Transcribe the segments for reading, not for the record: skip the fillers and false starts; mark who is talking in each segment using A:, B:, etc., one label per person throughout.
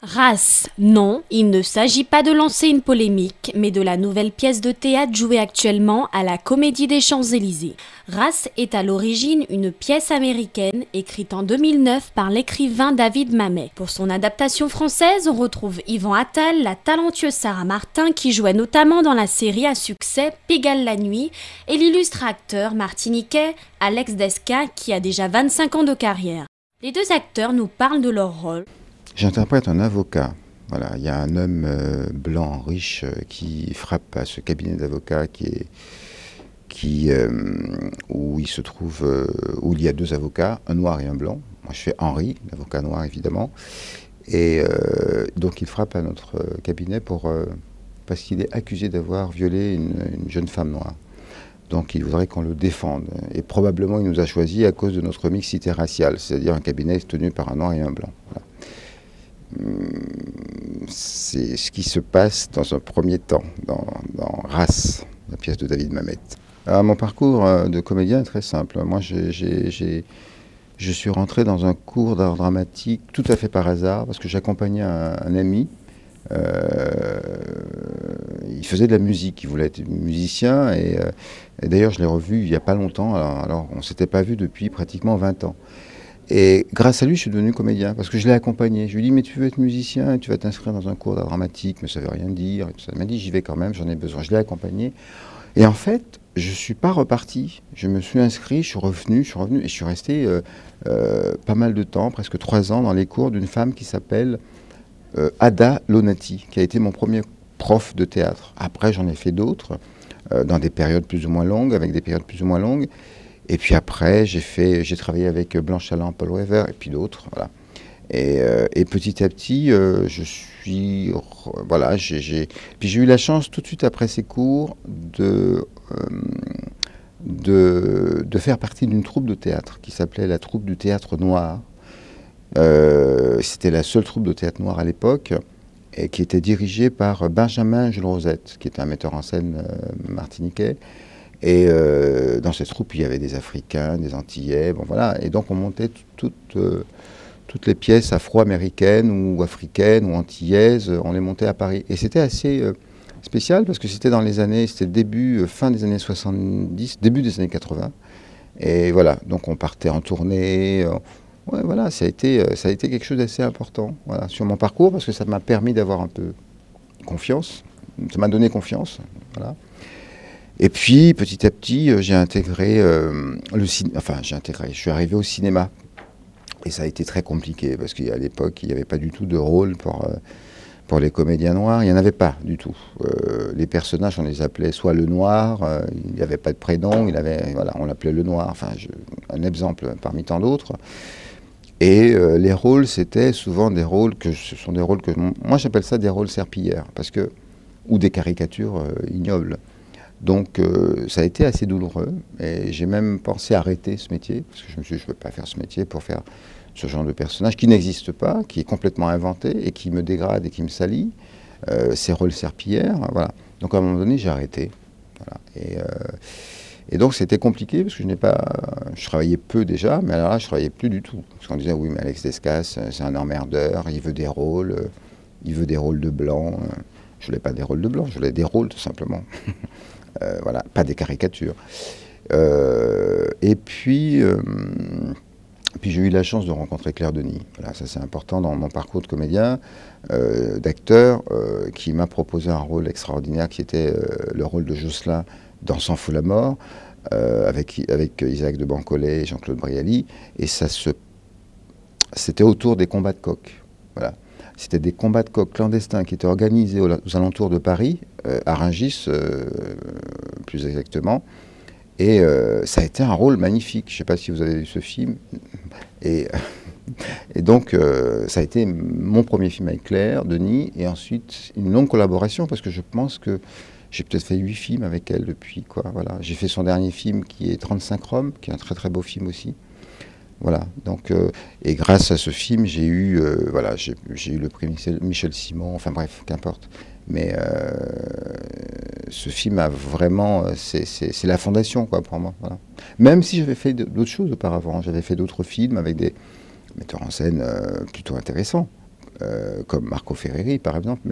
A: Race, non, il ne s'agit pas de lancer une polémique, mais de la nouvelle pièce de théâtre jouée actuellement à la Comédie des Champs-Élysées. Race est à l'origine une pièce américaine écrite en 2009 par l'écrivain David Mamet. Pour son adaptation française, on retrouve Yvan Attal, la talentueuse Sarah Martin qui jouait notamment dans la série à succès Pigalle la nuit et l'illustre acteur martiniquais Alex Desca qui a déjà 25 ans de carrière. Les deux acteurs nous parlent de leur rôle.
B: J'interprète un avocat. Voilà, il y a un homme blanc, riche, qui frappe à ce cabinet d'avocats où il se trouve, où il y a deux avocats, un noir et un blanc. Moi, je fais Henri, l'avocat noir évidemment. Et donc, il frappe à notre cabinet parce qu'il est accusé d'avoir violé une jeune femme noire. Donc, il voudrait qu'on le défende. Et probablement, il nous a choisi à cause de notre mixité raciale, c'est-à-dire un cabinet tenu par un noir et un blanc. Voilà. C'est ce qui se passe dans un premier temps, dans Race, la pièce de David Mamet. Alors, mon parcours de comédien est très simple. Moi, je suis rentré dans un cours d'art dramatique tout à fait par hasard, parce que j'accompagnais un ami. Il faisait de la musique, il voulait être musicien, et d'ailleurs, je l'ai revu il n'y a pas longtemps. Alors on ne s'était pas vu depuis pratiquement 20 ans. Et grâce à lui, je suis devenu comédien, parce que je l'ai accompagné. Je lui ai dit, mais tu veux être musicien, tu vas t'inscrire dans un cours d'art dramatique, mais ça ne veut rien dire. Et tout ça. Il m'a dit, j'y vais quand même, j'en ai besoin. Je l'ai accompagné. Et en fait, je ne suis pas reparti. Je me suis inscrit, je suis revenu, et je suis resté pas mal de temps, presque 3 ans, dans les cours d'une femme qui s'appelle Ada Lonati, qui a été mon premier prof de théâtre. Après, j'en ai fait d'autres, dans des périodes plus ou moins longues, avec des périodes plus ou moins longues. Et puis après, j'ai travaillé avec Blanche Allan, Paul Wever, et puis d'autres, voilà. Et petit à petit, voilà, puis j'ai eu la chance tout de suite après ces cours de faire partie d'une troupe de théâtre qui s'appelait la troupe du théâtre noir. C'était la seule troupe de théâtre noir à l'époque, et qui était dirigée par Benjamin Jules Rosette, qui était un metteur en scène martiniquais. Et dans cette troupe, il y avait des Africains, des Antillais, bon voilà. Et donc on montait toutes les pièces afro-américaines ou africaines ou antillaises, on les montait à Paris. Et c'était assez spécial parce que c'était fin des années 70, début des années 80. Et voilà, donc on partait en tournée. Ouais, voilà, ça a été quelque chose d'assez important, voilà, sur mon parcours, parce que ça m'a permis d'avoir un peu confiance. Ça m'a donné confiance, voilà. Et puis, petit à petit, j'ai intégré le cinéma. Enfin, je suis arrivé au cinéma. Et ça a été très compliqué, parce qu'à l'époque, il n'y avait pas du tout de rôle pour les comédiens noirs. Il n'y en avait pas du tout. Les personnages, on les appelait soit le noir, il n'y avait pas de prénom, voilà, on l'appelait le noir. Enfin, un exemple parmi tant d'autres. Et les rôles, c'était souvent des rôles moi j'appelle ça des rôles serpillères, ou des caricatures ignobles. Donc ça a été assez douloureux, et j'ai même pensé arrêter ce métier, parce que je me suis dit, je ne veux pas faire ce métier pour faire ce genre de personnage qui n'existe pas, qui est complètement inventé, et qui me dégrade et qui me salit, ces rôles serpillères, voilà. Donc à un moment donné, j'ai arrêté. Voilà. Et donc c'était compliqué, parce que je travaillais peu déjà, mais alors là, je ne travaillais plus du tout. Parce qu'on disait, oui, mais Alex Descas, c'est un emmerdeur, il veut des rôles de blanc. Je ne voulais pas des rôles de blanc, je voulais des rôles, tout simplement. Voilà, pas des caricatures. Et puis j'ai eu la chance de rencontrer Claire Denis. Voilà, ça c'est important dans mon parcours de comédien, d'acteur, qui m'a proposé un rôle extraordinaire qui était le rôle de Jocelyn dans S'en fout la mort, avec Isaac de Bancollet et Jean-Claude Brialy. Et c'était autour des combats de coqs. Voilà. C'était des combats de coqs clandestins qui étaient organisés aux alentours de Paris, à Rungis plus exactement. Et ça a été un rôle magnifique. Je ne sais pas si vous avez vu ce film. Et donc, ça a été mon premier film avec Claire Denis, et ensuite une longue collaboration, parce que je pense que j'ai peut-être fait 8 films avec elle depuis, quoi. Voilà. J'ai fait son dernier film qui est 35 Roms, qui est un très très beau film aussi. Voilà, donc, et grâce à ce film, j'ai eu le prix Michel Simon, enfin bref, qu'importe. Mais ce film a vraiment, c'est la fondation, quoi, pour moi. Voilà. Même si j'avais fait d'autres choses auparavant, j'avais fait d'autres films avec des metteurs en scène plutôt intéressants. comme Marco Ferreri par exemple,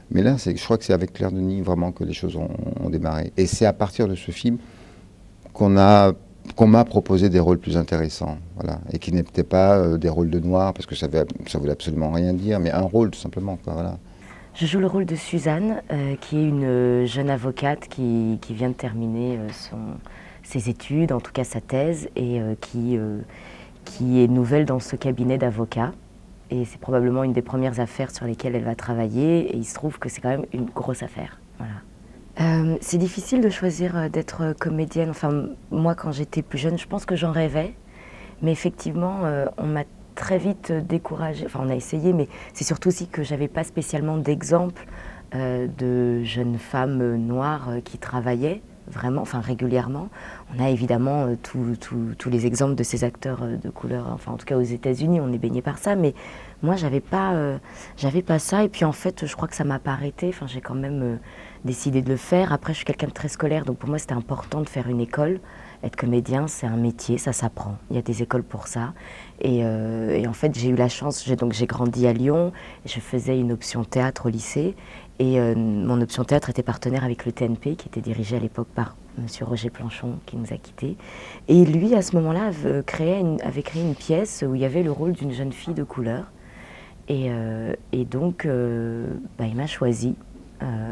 B: mais là, je crois que c'est avec Claire Denis vraiment que les choses ont démarré. Et c'est à partir de ce film qu'on m'a proposé des rôles plus intéressants, voilà, et qui n'étaient pas des rôles de noir, parce que ça voulait absolument rien dire, mais un rôle tout simplement, quoi, voilà.
C: Je joue le rôle de Suzanne, qui est une jeune avocate qui vient de terminer ses études, en tout cas sa thèse, et qui est nouvelle dans ce cabinet d'avocats. Et c'est probablement une des premières affaires sur lesquelles elle va travailler, et il se trouve que c'est quand même une grosse affaire. Voilà. C'est difficile de choisir d'être comédienne. Enfin, moi, quand j'étais plus jeune, je pense que j'en rêvais, mais effectivement, on m'a très vite découragée. Enfin, on a essayé, mais c'est surtout aussi que j'avais pas spécialement d'exemple de jeunes femmes noires qui travaillaient vraiment, enfin régulièrement. On a évidemment tous les exemples de ces acteurs de couleur, enfin en tout cas aux États-Unis, on est baigné par ça, mais moi j'avais pas ça. Et puis en fait, je crois que ça m'a pas arrêté. Enfin, j'ai quand même décidé de le faire. Après, je suis quelqu'un de très scolaire, donc pour moi c'était important de faire une école. Être comédien, c'est un métier, ça s'apprend. Il y a des écoles pour ça. Et en fait, j'ai eu la chance, j'ai grandi à Lyon, et je faisais une option théâtre au lycée. Et mon option théâtre était partenaire avec le TNP, qui était dirigé à l'époque par monsieur Roger Planchon, qui nous a quittés. Et lui, à ce moment-là, avait créé une pièce où il y avait le rôle d'une jeune fille de couleur. Et donc, il m'a choisie.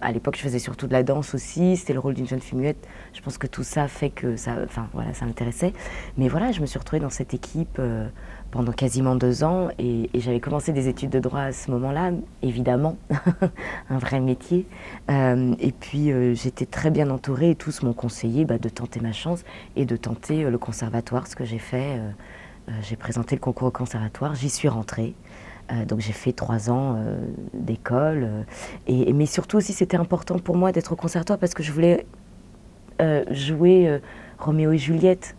C: À l'époque, je faisais surtout de la danse aussi. C'était le rôle d'une jeune fille muette. Je pense que tout ça fait que ça m'intéressait. Mais voilà, je me suis retrouvée dans cette équipe pendant quasiment 2 ans. Et j'avais commencé des études de droit à ce moment-là, évidemment, un vrai métier. Et puis, j'étais très bien entourée et tous m'ont conseillé de tenter ma chance et de tenter le conservatoire, ce que j'ai fait. J'ai présenté le concours au conservatoire, j'y suis rentrée. Donc j'ai fait 3 ans d'école. Mais surtout aussi, c'était important pour moi d'être au conservatoire parce que je voulais jouer Roméo et Juliette.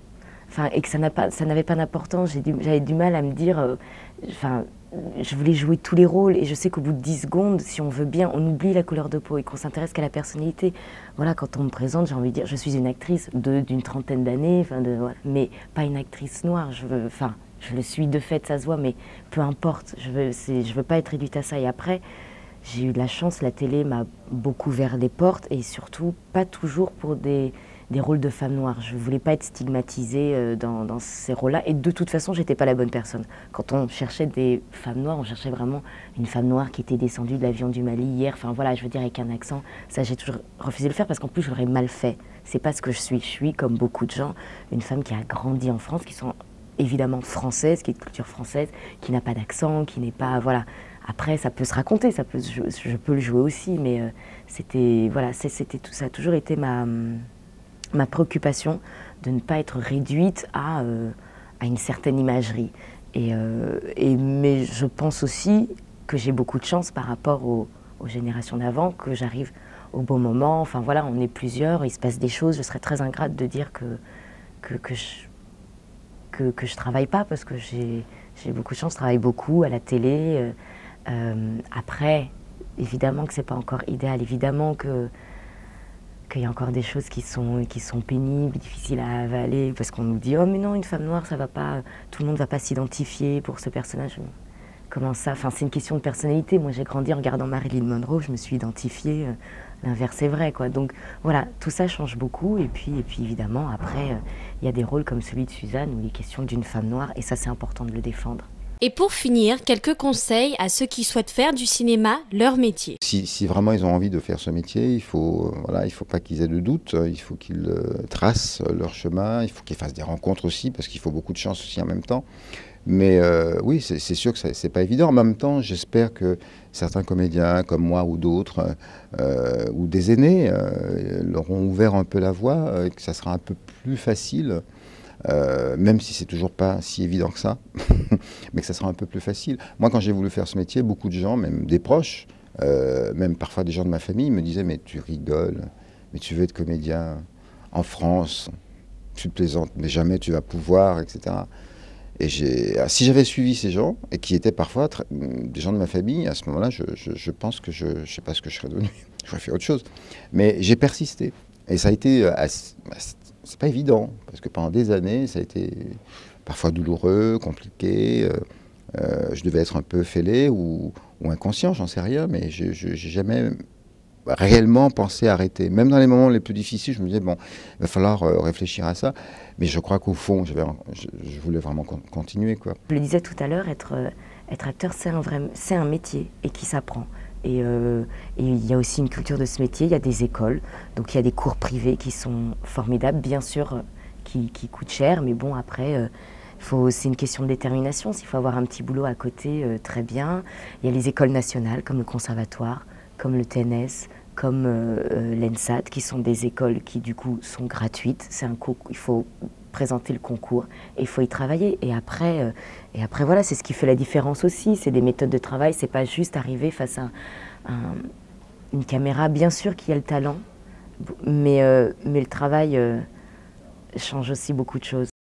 C: Enfin, et que ça n'avait pas d'importance. J'avais du mal à me dire... je voulais jouer tous les rôles. Et je sais qu'au bout de 10 secondes, si on veut bien, on oublie la couleur de peau et qu'on s'intéresse qu'à la personnalité. Voilà, quand on me présente, j'ai envie de dire, je suis une actrice d'une trentaine d'années, voilà, mais pas une actrice noire. Je le suis de fait, ça se voit, mais peu importe, je veux pas être réduite à ça. Et après, j'ai eu de la chance, la télé m'a beaucoup ouvert des portes, et surtout pas toujours pour des rôles de femmes noires. Je voulais pas être stigmatisée dans ces rôles-là, et de toute façon, j'étais pas la bonne personne. Quand on cherchait des femmes noires, on cherchait vraiment une femme noire qui était descendue de l'avion du Mali hier, enfin voilà, je veux dire, avec un accent. Ça, j'ai toujours refusé de le faire, parce qu'en plus, je l'aurais mal fait. C'est pas ce que je suis. Je suis, comme beaucoup de gens, une femme qui a grandi en France, qui sont évidemment française, qui est de culture française, qui n'a pas d'accent, qui n'est pas... Voilà. Après, ça peut se raconter, je peux le jouer aussi, mais c'était tout ça. A toujours été ma préoccupation de ne pas être réduite à une certaine imagerie. Mais je pense aussi que j'ai beaucoup de chance par rapport aux générations d'avant, que j'arrive au bon moment. Enfin voilà, on est plusieurs, il se passe des choses. Je serais très ingrate de dire que je travaille pas, parce que j'ai beaucoup de chance, je travaille beaucoup à la télé. Après, évidemment que c'est pas encore idéal, évidemment qu'il y a encore des choses qui sont pénibles, difficiles à avaler, parce qu'on nous dit « Oh mais non, une femme noire, ça va pas, tout le monde va pas s'identifier pour ce personnage ». Comment ça? Enfin, c'est une question de personnalité. Moi, j'ai grandi en regardant Marilyn Monroe, je me suis identifiée. L'inverse est vrai, quoi. Donc voilà, tout ça change beaucoup. Et puis évidemment, après, il y a des rôles comme celui de Suzanne où il est question d'une femme noire, et ça, c'est important de le défendre.
A: Et pour finir, quelques conseils à ceux qui souhaitent faire du cinéma leur métier.
B: Si vraiment ils ont envie de faire ce métier, il faut pas qu'ils aient de doute, il faut qu'ils tracent leur chemin, il faut qu'ils fassent des rencontres aussi, parce qu'il faut beaucoup de chance aussi en même temps. Mais oui, c'est sûr que c'est pas évident. En même temps, j'espère que certains comédiens comme moi ou d'autres, ou des aînés, leur ont ouvert un peu la voie, et que ça sera un peu plus facile. Même si c'est toujours pas si évident que ça, mais que ça sera un peu plus facile. Moi, quand j'ai voulu faire ce métier, beaucoup de gens, même des proches, même parfois des gens de ma famille, me disaient « Mais tu rigoles, mais tu veux être comédien en France, tu te plaisantes, mais jamais tu vas pouvoir, etc. » Et si j'avais suivi ces gens, et qui étaient parfois des gens de ma famille, à ce moment-là, je pense que je ne sais pas ce que je serais devenu. J'aurais fait autre chose. Mais j'ai persisté. Et ça a été c'est pas évident, parce que pendant des années, ça a été parfois douloureux, compliqué. Je devais être un peu fêlé ou inconscient, j'en sais rien, mais je n'ai jamais réellement pensé arrêter. Même dans les moments les plus difficiles, je me disais, bon, il va falloir réfléchir à ça. Mais je crois qu'au fond, je voulais vraiment continuer, quoi.
C: Je le disais tout à l'heure, être acteur, c'est un métier et qui s'apprend. Et il y a aussi une culture de ce métier, il y a des écoles, donc il y a des cours privés qui sont formidables, bien sûr, qui coûtent cher, mais bon, après, c'est une question de détermination. S'il faut avoir un petit boulot à côté, très bien. Il y a les écoles nationales, comme le conservatoire, comme le TNS, comme l'ENSAT, qui sont des écoles qui, du coup, sont gratuites. C'est un cours, il faut présenter le concours et il faut y travailler. Et après voilà, c'est ce qui fait la différence aussi. C'est des méthodes de travail, c'est pas juste arriver face à une caméra. Bien sûr qu'il y a le talent, mais le travail change aussi beaucoup de choses.